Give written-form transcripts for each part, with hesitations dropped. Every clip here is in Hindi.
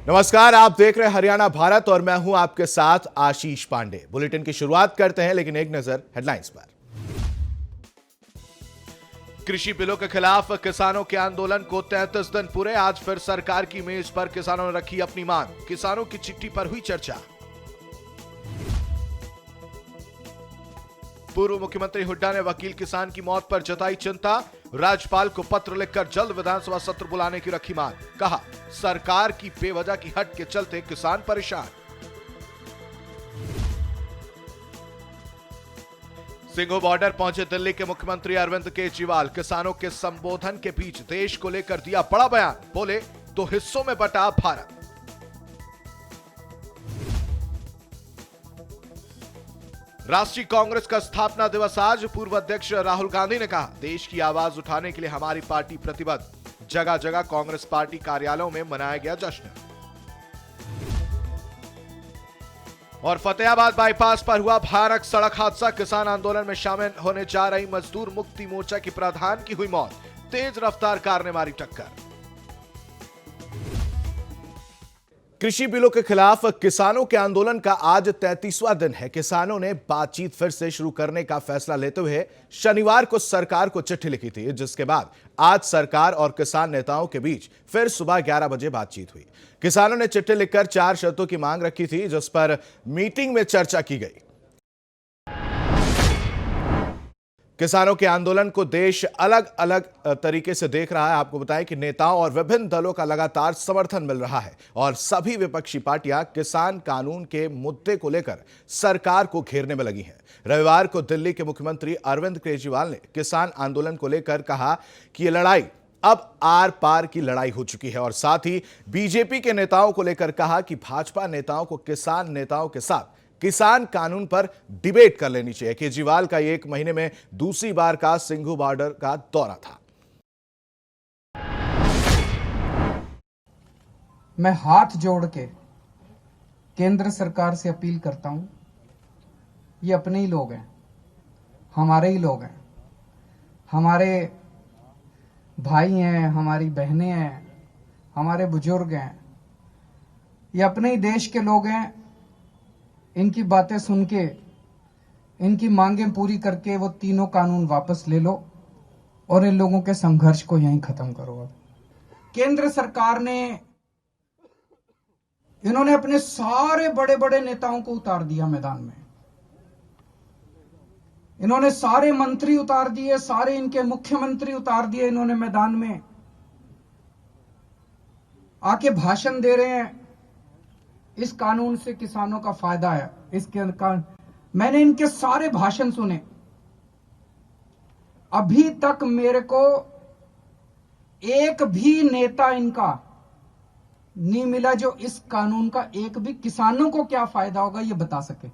नमस्कार, आप देख रहे हैं हरियाणा भारत और मैं हूं आपके साथ आशीष पांडे। बुलेटिन की शुरुआत करते हैं, लेकिन एक नजर हेडलाइंस पर। कृषि बिलों के खिलाफ किसानों के आंदोलन को 33 दिन पूरे। आज फिर सरकार की मेज पर किसानों ने रखी अपनी मांग। किसानों की चिट्ठी पर हुई चर्चा। पूर्व मुख्यमंत्री हुड्डा ने वकील किसान की मौत पर जताई चिंता। राज्यपाल को पत्र लिखकर जल्द विधानसभा सत्र बुलाने की रखी मांग। कहा, सरकार की बेवजह की हट के चलते किसान परेशान। सिंघू बॉर्डर पहुंचे दिल्ली के मुख्यमंत्री अरविंद केजरीवाल। किसानों के संबोधन के बीच देश को लेकर दिया बड़ा बयान। बोले, दो हिस्सों में बटा भारत। राष्ट्रीय कांग्रेस का स्थापना दिवस आज। पूर्व अध्यक्ष राहुल गांधी ने कहा, देश की आवाज उठाने के लिए हमारी पार्टी प्रतिबद्ध। जगह जगह कांग्रेस पार्टी कार्यालयों में मनाया गया जश्न। और फतेहाबाद बाईपास पर हुआ भयानक सड़क हादसा। किसान आंदोलन में शामिल होने जा रही मजदूर मुक्ति मोर्चा की प्रधान की हुई मौत। तेज रफ्तार कार ने मारी टक्कर। कृषि बिलों के खिलाफ किसानों के आंदोलन का आज 33वां दिन है। किसानों ने बातचीत फिर से शुरू करने का फैसला लेते हुए शनिवार को सरकार को चिट्ठी लिखी थी, जिसके बाद आज सरकार और किसान नेताओं के बीच फिर सुबह 11 बजे बातचीत हुई। किसानों ने चिट्ठी लिखकर 4 शर्तों की मांग रखी थी, जिस पर मीटिंग में चर्चा की गई। किसानों के आंदोलन को देश अलग अलग तरीके से देख रहा है। आपको बताएं कि नेताओं और विभिन्न दलों का लगातार समर्थन मिल रहा है और सभी विपक्षी पार्टियां किसान कानून के मुद्दे को लेकर सरकार को घेरने में लगी हैं। रविवार को दिल्ली के मुख्यमंत्री अरविंद केजरीवाल ने किसान आंदोलन को लेकर कहा कि यह लड़ाई अब आर पार की लड़ाई हो चुकी है और साथ ही बीजेपी के नेताओं को लेकर कहा कि भाजपा नेताओं को किसान नेताओं के साथ किसान कानून पर डिबेट कर लेनी चाहिए। केजरीवाल का एक महीने में दूसरी बार का सिंघू बॉर्डर का दौरा था। मैं हाथ जोड़ के केंद्र सरकार से अपील करता हूं, ये अपने ही लोग हैं, हमारे ही लोग हैं, हमारे भाई हैं, हमारी बहनें हैं, हमारे बुजुर्ग हैं, ये अपने ही देश के लोग हैं। इनकी बातें सुन के, इनकी मांगें पूरी करके वो तीनों कानून वापस ले लो और इन लोगों के संघर्ष को यहीं खत्म करो। अब केंद्र सरकार ने, इन्होंने अपने सारे बड़े बड़े नेताओं को उतार दिया मैदान में। इन्होंने सारे मंत्री उतार दिए, सारे इनके मुख्यमंत्री उतार दिए इन्होंने मैदान में। आके भाषण दे रहे हैं, इस कानून से किसानों का फायदा है। मैंने इनके सारे भाषण सुने, अभी तक मेरे को एक भी नेता इनका नहीं मिला जो इस कानून का एक भी किसानों को क्या फायदा होगा ये बता सके।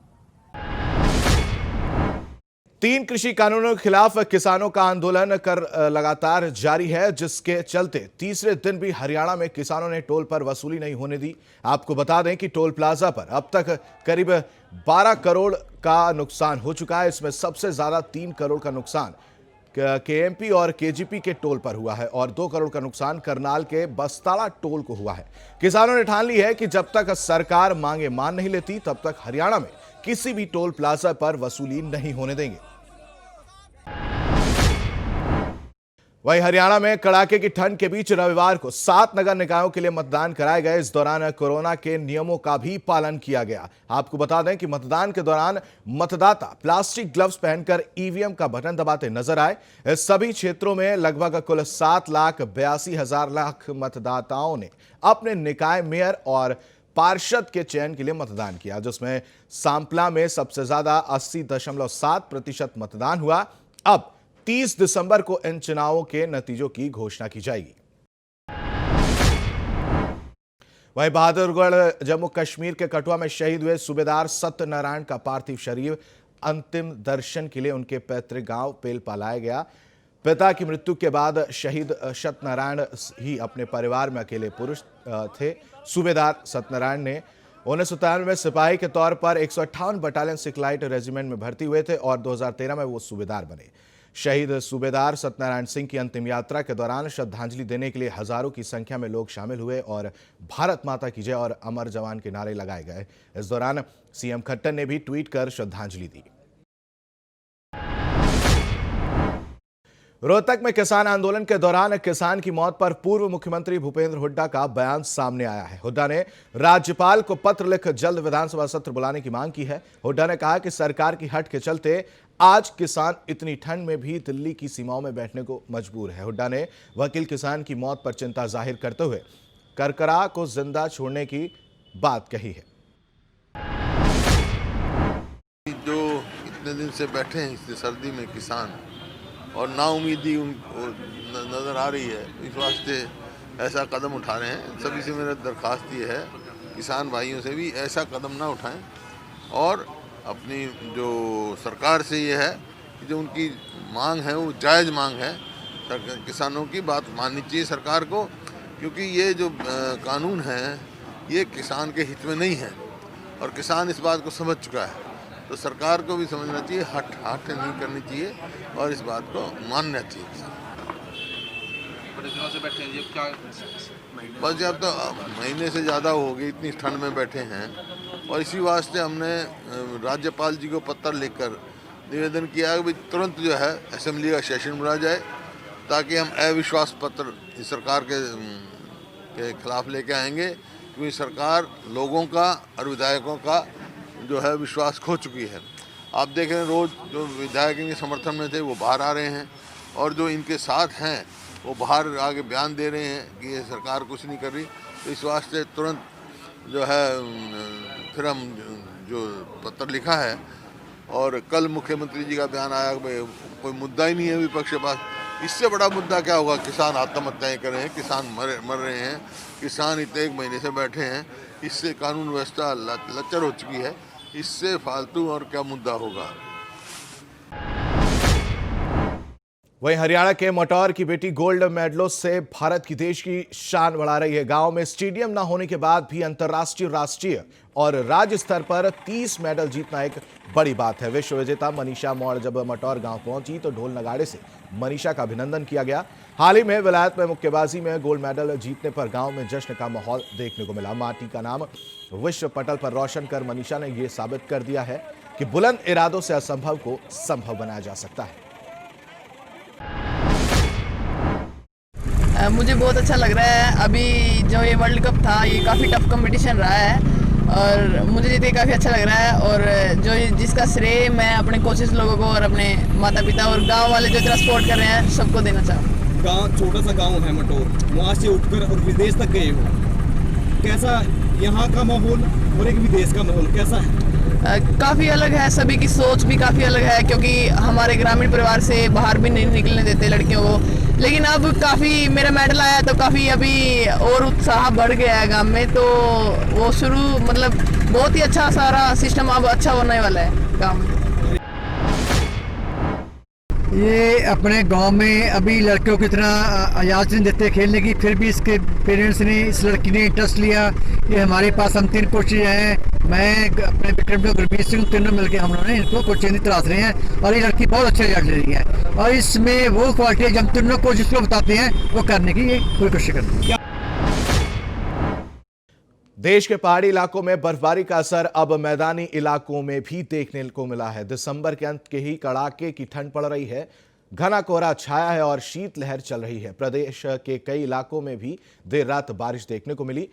3 कृषि कानूनों के खिलाफ किसानों का आंदोलन कर लगातार जारी है, जिसके चलते तीसरे दिन भी हरियाणा में किसानों ने टोल पर वसूली नहीं होने दी। आपको बता दें कि टोल प्लाजा पर अब तक करीब 12 करोड़ का नुकसान हो चुका है। इसमें सबसे ज्यादा 3 करोड़ का नुकसान केएमपी और केजीपी के टोल पर हुआ है और 2 करोड़ का नुकसान करनाल के बस्ताड़ा टोल को हुआ है। किसानों ने ठान ली है कि जब तक सरकार मांगे मान नहीं लेती, तब तक हरियाणा में किसी भी टोल प्लाजा पर वसूली नहीं होने देंगे। वहीं हरियाणा में कड़ाके की ठंड के बीच रविवार को 7 नगर निकायों के लिए मतदान कराए गए। इस दौरान कोरोना के नियमों का भी पालन किया गया। आपको बता दें कि मतदान के दौरान मतदाता प्लास्टिक ग्लव्स पहनकर ईवीएम का बटन दबाते नजर आए। इस सभी क्षेत्रों में लगभग कुल 7,82,000 मतदाताओं ने अपने निकाय मेयर और पार्षद के चयन के लिए मतदान किया, जिसमें सांपला में सबसे ज्यादा 80.7% मतदान हुआ। अब 30 दिसंबर को इन चुनावों के नतीजों की घोषणा की जाएगी। वहीं बहादुरगढ़ जम्मू कश्मीर के कठुआ में शहीद हुए सूबेदार सत्यनारायण का पार्थिव शरीर अंतिम दर्शन के लिए उनके पैतृक गांव पेलपा लाया गया। पिता की मृत्यु के बाद शहीद सत्यनारायण ही अपने परिवार में अकेले पुरुष थे। सूबेदार सत्यनारायण ने 1997 में सिपाही के तौर पर 158 बटालियन सिखलाइट रेजिमेंट में भर्ती हुए थे और 2013 में वो सूबेदार बने। शहीद सूबेदार सत्यनारायण सिंह की अंतिम यात्रा के दौरान श्रद्धांजलि देने के लिए हजारों की संख्या में लोग शामिल हुए और भारत माता की जय और अमर जवान के नारे लगाए गए। इस दौरान सीएम खट्टर ने भी ट्वीट कर श्रद्धांजलि दी। रोहतक में किसान आंदोलन के दौरान किसान की मौत पर पूर्व मुख्यमंत्री भूपेंद्र हुड्डा का बयान सामने आया है। हुड्डा ने राज्यपाल को पत्र लिख जल्द विधानसभा सत्र बुलाने की मांग की है। हुड्डा ने कहा कि सरकार की हट के चलते आज किसान इतनी ठंड में भी दिल्ली की सीमाओं में बैठने को मजबूर है। हुड्डा ने वकील किसान की मौत पर चिंता जाहिर करते हुए करकरा को जिंदा छोड़ने की बात कही है। जो इतने दिन से बैठे हैं इस सर्दी में किसान और नाउमीदी उनको नज़र आ रही है, इस वास्ते ऐसा कदम उठा रहे हैं। सभी से मेरा दरख्वास्त ये है, किसान भाइयों से भी ऐसा कदम ना उठाएं और अपनी जो सरकार से ये है कि जो उनकी मांग है वो जायज़ मांग है। किसानों की बात माननी चाहिए सरकार को, क्योंकि ये जो कानून है ये किसान के हित में नहीं है और किसान इस बात को समझ चुका है। तो सरकार को भी समझना चाहिए, हट नहीं करनी चाहिए और इस बात को मानना चाहिए। बड़े दिनों से बैठे हैं, ये क्या बस जब तो महीने से ज़्यादा हो गई, इतनी ठंड में बैठे हैं और इसी वास्ते हमने राज्यपाल जी को पत्र लिखकर निवेदन किया कि तुरंत जो है असेंबली का सेशन बुलाया जाए ताकि हम अविश्वास पत्र इस सरकार के खिलाफ लेके आएंगे, क्योंकि सरकार लोगों का और विधायकों का जो है विश्वास खो चुकी है। आप देख रहे हैं रोज़ जो विधायक इनके समर्थन में थे वो बाहर आ रहे हैं और जो इनके साथ हैं वो बाहर आके बयान दे रहे हैं कि ये सरकार कुछ नहीं कर रही। तो इस वास्ते तुरंत जो है फिर हम जो पत्र लिखा है और कल मुख्यमंत्री जी का बयान आया कि कोई मुद्दा ही नहीं है विपक्ष के पास। इससे बड़ा मुद्दा क्या होगा? किसान आत्महत्याएं कर रहे हैं, किसान मर रहे हैं, किसान इतने एक महीने से बैठे हैं, इससे कानून व्यवस्था लचर हो चुकी है। इससे फालतू और क्या मुद्दा होगा? वहीं हरियाणा के मटौर की बेटी गोल्ड मेडलों से भारत की देश की शान बढ़ा रही है। गांव में स्टेडियम न होने के बाद भी अंतर्राष्ट्रीय, राष्ट्रीय और राज्य स्तर पर 30 मेडल जीतना एक बड़ी बात है। विश्व विजेता मनीषा मौर्य जब मटौर गांव पहुंची तो ढोल नगाड़े से मनीषा का अभिनंदन किया गया। हाल ही में विलायत में मुक्केबाजी में गोल्ड मेडल जीतने पर गांव में जश्न का माहौल देखने को मिला। माटी का नाम विश्व पटल पर रोशन कर मनीषा ने यह साबित कर दिया है कि बुलंद इरादों से असंभव को संभव बनाया जा सकता है। मुझे बहुत अच्छा लग रहा है। अभी जो ये वर्ल्ड कप था ये काफ़ी टफ कंपटीशन रहा है और मुझे जीत के काफ़ी अच्छा लग रहा है और जो जिसका श्रेय मैं अपने कोचेस लोगों को और अपने माता पिता और गांव वाले जो इतना सपोर्ट कर रहे हैं सबको देना चाहूँ। गाँव छोटा सा गांव है मटौर, वहाँ से उठकर और विदेश तक गए हो, कैसा यहाँ का माहौल और एक विदेश का माहौल कैसा है? काफ़ी अलग है, सभी की सोच भी काफ़ी अलग है क्योंकि हमारे ग्रामीण परिवार से बाहर भी नहीं निकलने देते लड़कियों को। लेकिन अब काफ़ी मेरा मेडल आया तो काफ़ी अभी और उत्साह बढ़ गया है गांव में, तो वो शुरू मतलब बहुत ही अच्छा सारा सिस्टम अब अच्छा होने वाला है गांव में। ये अपने गांव में अभी लड़कियों की तरह इजाज़त नहीं देते खेलने की, फिर भी इसके पेरेंट्स ने, इस लड़की ने इंटरेस्ट लिया। ये हमारे पास हम 3 कोच हैं, मैं अपने विक्रम गुरमीत सिंह, तीनों मिलकर हम लोगों ने इनको कोचिंग तलाश रहे हैं और ये लड़की बहुत अच्छा रिजल्ट ले रही है और इसमें वो क्वालिटी जब तीनों कोच जिसको बताते हैं वो करने की ये पूरी कोशिश करते हैं। देश के पहाड़ी इलाकों में बर्फबारी का असर अब मैदानी इलाकों में भी देखने को मिला है। दिसंबर के अंत के ही कड़ाके की ठंड पड़ रही है, घना कोहरा छाया है और शीतलहर चल रही है। प्रदेश के कई इलाकों में भी देर रात बारिश देखने को मिली।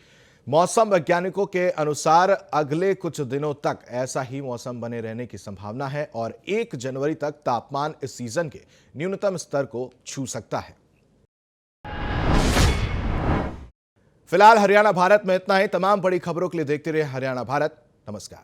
मौसम वैज्ञानिकों के अनुसार अगले कुछ दिनों तक ऐसा ही मौसम बने रहने की संभावना है और 1 जनवरी तक तापमान इस सीजन के न्यूनतम स्तर को छू सकता है। फिलहाल हरियाणा भारत में इतना ही। तमाम बड़ी खबरों के लिए देखते रहिए हरियाणा भारत। नमस्कार।